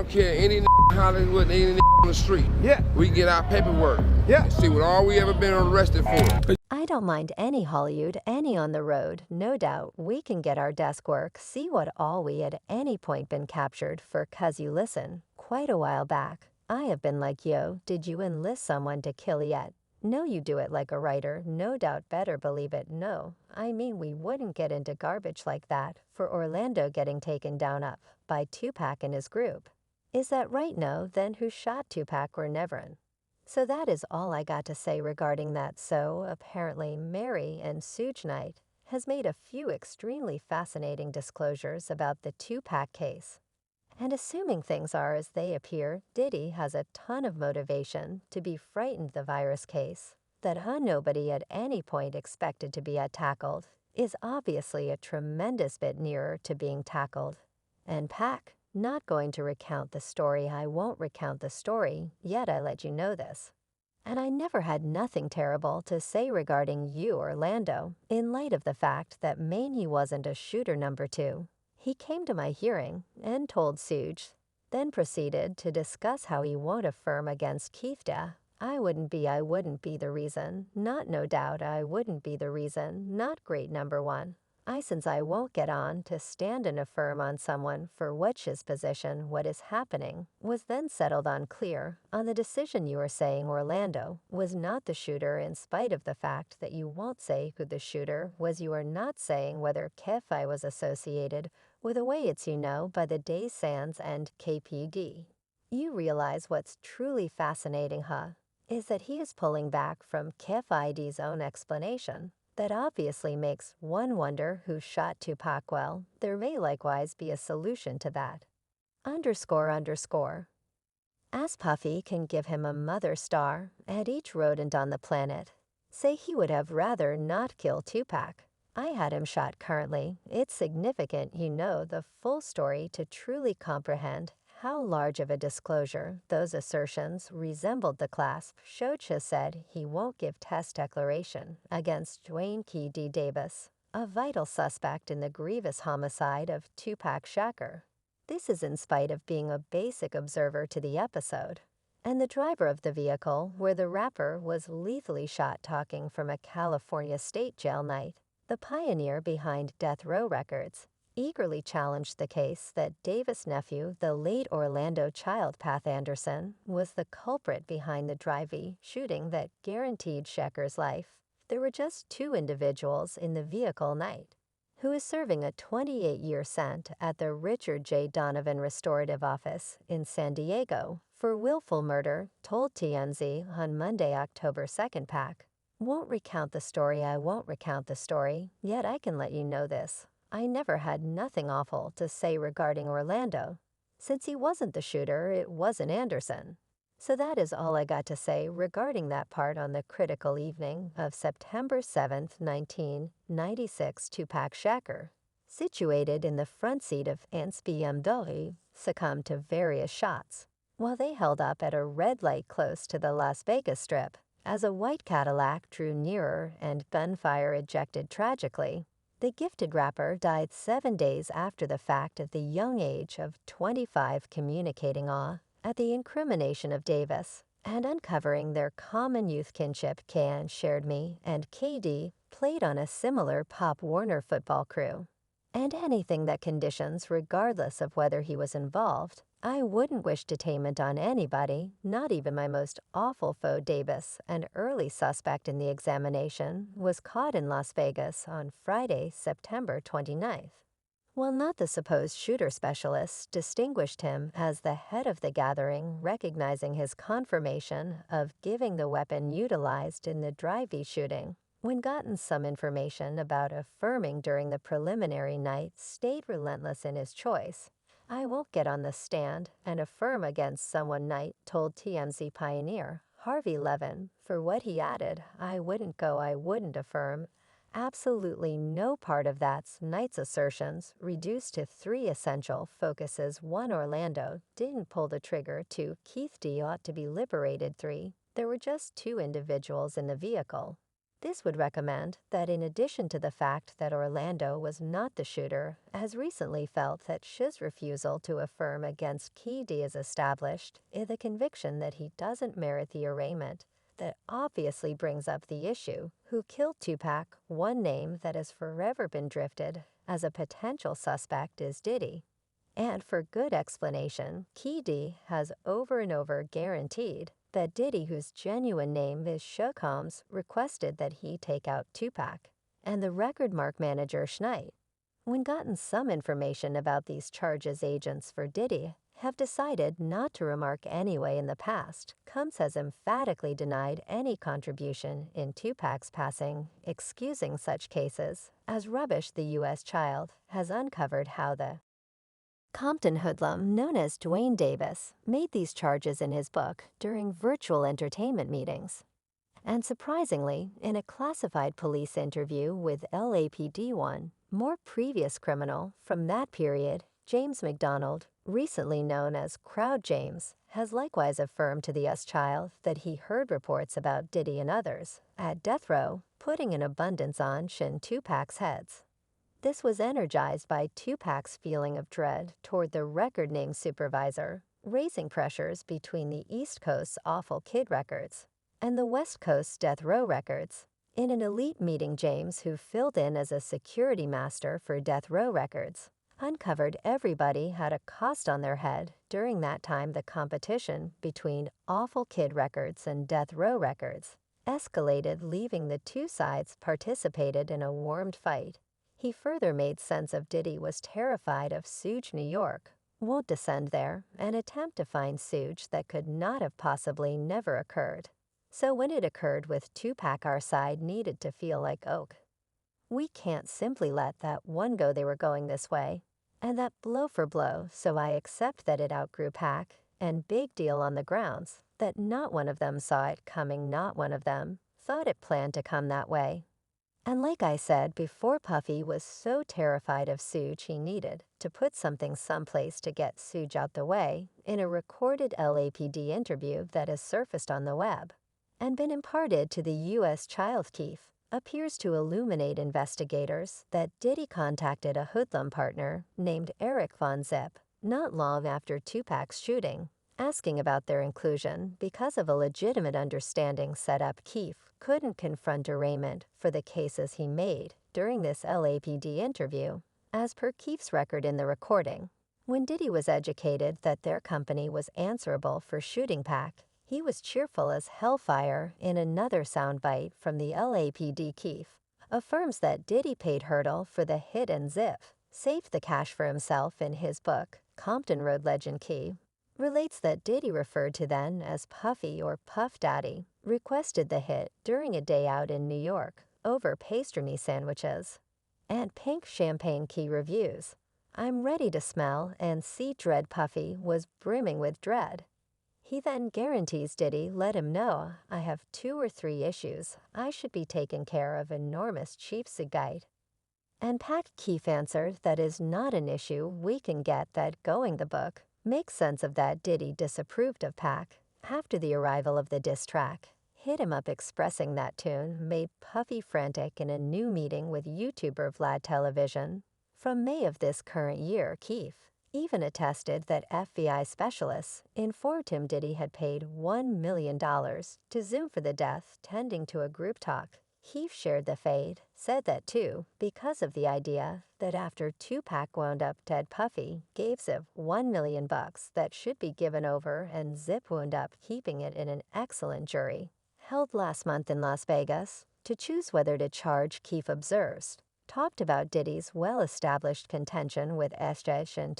don't care any in Hollywood, any on the street. Yeah. We get our paperwork. Yeah. And see what all we ever been arrested for. I don't mind any Hollywood, any on the road. No doubt we can get our desk work, see what all we at any point been captured for 'cause you listen. Quite a while back, I have been like, yo, did you enlist someone to kill yet? No, you do it like a writer, no doubt better believe it, no. I mean, we wouldn't get into garbage like that for Orlando getting taken down up by Tupac and his group. Is that right? No, then who shot Tupac or Neverin? So that is all I got to say regarding that. So apparently Mary and Suge Knight has made a few extremely fascinating disclosures about the Tupac case. And assuming things are as they appear, Diddy has a ton of motivation to be frightened the virus case, that nobody at any point expected to be tackled, is obviously a tremendous bit nearer to being tackled. And Pac, not going to recount the story, I won't recount the story, yet I let you know this. And I never had nothing terrible to say regarding you, Orlando, in light of the fact that Maney wasn't a shooter number 2. He came to my hearing and told Suge, then proceeded to discuss how he won't affirm against Keithda. I wouldn't be the reason, not no doubt I wouldn't be the reason, not great number 1. Since I won't get on to stand and affirm on someone for which his position, what is happening, was then settled on clear, on the decision you are saying Orlando was not the shooter in spite of the fact that you won't say who the shooter was. You are not saying whether Kefi was associated with the way it's by the Day Sands and KPD. You realize what's truly fascinating, is that he is pulling back from Kefi's own explanation. That obviously makes one wonder who shot Tupac. Well, there may likewise be a solution to that. __. As Puffy can give him a mother star at each rodent on the planet, say he would have rather not kill Tupac. I had him shot currently. It's significant the full story to truly comprehend how large of a disclosure those assertions resembled. The clasp. Suge has said he won't give test declaration against Dwayne Key D. Davis, a vital suspect in the grievous homicide of Tupac Shakur. This is in spite of being a basic observer to the episode, and the driver of the vehicle where the rapper was lethally shot talking from a California state jail night. The pioneer behind Death Row Records eagerly challenged the case that Davis' nephew, the late Orlando Child Path Anderson, was the culprit behind the drive-by shooting that guaranteed Shakur's life. There were just 2 individuals in the vehicle. Knight, who is serving a 28-year sentence at the Richard J. Donovan Restorative Office in San Diego for willful murder, told TMZ on Monday, October 2nd. Pac won't recount the story. I won't recount the story, yet I can let you know this. I never had nothing awful to say regarding Orlando. Since he wasn't the shooter, it wasn't Anderson. So that is all I got to say regarding that part on the critical evening of September 7th, 1996. Tupac Shakur, situated in the front seat of Ant's BMW, succumbed to various shots while they held up at a red light close to the Las Vegas Strip as a white Cadillac drew nearer and gunfire ejected tragically. The gifted rapper died 7 days after the fact at the young age of 25, communicating awe at the incrimination of Davis and uncovering their common youth kinship. Can shared me and KD played on a similar Pop Warner football crew. And anything that conditions regardless of whether he was involved, I wouldn't wish detainment on anybody, not even my most awful foe. Davis, an early suspect in the examination, was caught in Las Vegas on Friday, September 29th. While not the supposed shooter, specialists distinguished him as the head of the gathering, recognizing his confirmation of giving the weapon utilized in the drive-by shooting. When gotten some information about affirming during the preliminary night, stayed relentless in his choice. I won't get on the stand and affirm against someone. Knight told TMZ pioneer Harvey Levin. For what he added, I wouldn't affirm. Absolutely no part of that's Knight's assertions reduced to 3 essential focuses. 1. Orlando didn't pull the trigger. 2. Keith D ought to be liberated. 3. There were just 2 individuals in the vehicle. This would recommend that in addition to the fact that Orlando was not the shooter, has recently felt that Suge's refusal to affirm against Key D is established in the conviction that he doesn't merit the arraignment, that obviously brings up the issue, who killed Tupac. One name that has forever been drifted as a potential suspect is Diddy. And for good explanation, Key D has over and over guaranteed that Diddy, whose genuine name is Suge Holmes, requested that he take out Tupac, and the record mark manager Schneid. When gotten some information about these charges, agents for Diddy have decided not to remark anyway in the past. Combs has emphatically denied any contribution in Tupac's passing, excusing such cases as rubbish. The U.S. Child has uncovered how the Compton hoodlum known as Dwayne Davis made these charges in his book during virtual entertainment meetings. And surprisingly, in a classified police interview with LAPD1, more previous criminal from that period, James McDonald, recently known as Crowd James, has likewise affirmed to the US Child that he heard reports about Diddy and others at death row, putting an abundance on Shin Tupac's heads. This was energized by Tupac's feeling of dread toward the record name supervisor, raising pressures between the East Coast's Awful Kid Records and the West Coast's Death Row Records. In an elite meeting, James, who filled in as a security master for Death Row Records, uncovered everybody had a cost on their head. During that time, the competition between Awful Kid Records and Death Row Records escalated, leaving the two sides participated in a warmed fight. He further made sense of Diddy was terrified of Suge, New York, won't descend there, and attempt to find Suge that could not have possibly never occurred. So when it occurred with Tupac, our side needed to feel like oak. We can't simply let that one go. They were going this way, and that blow for blow, so I accept that it outgrew Pac, and big deal on the grounds that not one of them saw it coming, not one of them thought it planned to come that way. And like I said before, Puffy was so terrified of Suge he needed to put something someplace to get Suge out the way in a recorded LAPD interview that has surfaced on the web and been imparted to the U.S. Child. Keefe appears to illuminate investigators that Diddy contacted a hoodlum partner named Eric Von Zip not long after Tupac's shooting, asking about their inclusion because of a legitimate understanding set up. Keefe couldn't confront arraignment for the cases he made during this LAPD interview, as per Keefe's record in the recording. When Diddy was educated that their company was answerable for shooting Pac, he was cheerful as hellfire. In another soundbite from the LAPD, Keefe affirms that Diddy paid Hurdle for the hit and Zip saved the cash for himself. In his book, Compton Road Legend, Key relates that Diddy, referred to then as Puffy or Puff Daddy, requested the hit during a day out in New York over pastrami sandwiches and pink champagne. Key reviews, I'm ready to smell and see dread. Puffy was brimming with dread. He then guarantees Diddy let him know, I have 2 or 3 issues. I should be taken care of enormous chief Sigite. And Pac. Keefe answered that is not an issue. We can get that going. The book makes sense of that. Diddy disapproved of Pac after the arrival of the diss track. Hit him up expressing that tune made Puffy frantic. In a new meeting with YouTuber Vlad Television from May of this current year, Keefe even attested that FBI specialists informed him Diddy had paid $1 million to Zoom for the death, tending to a group talk. Keefe shared the fade, said that too, because of the idea that after Tupac wound up dead, Puffy gave Zip $1 million that should be given over, and Zip wound up keeping it in an excellent jury held last month in Las Vegas to choose whether to charge. Keefe observes, talked about Diddy's well-established contention with SJ and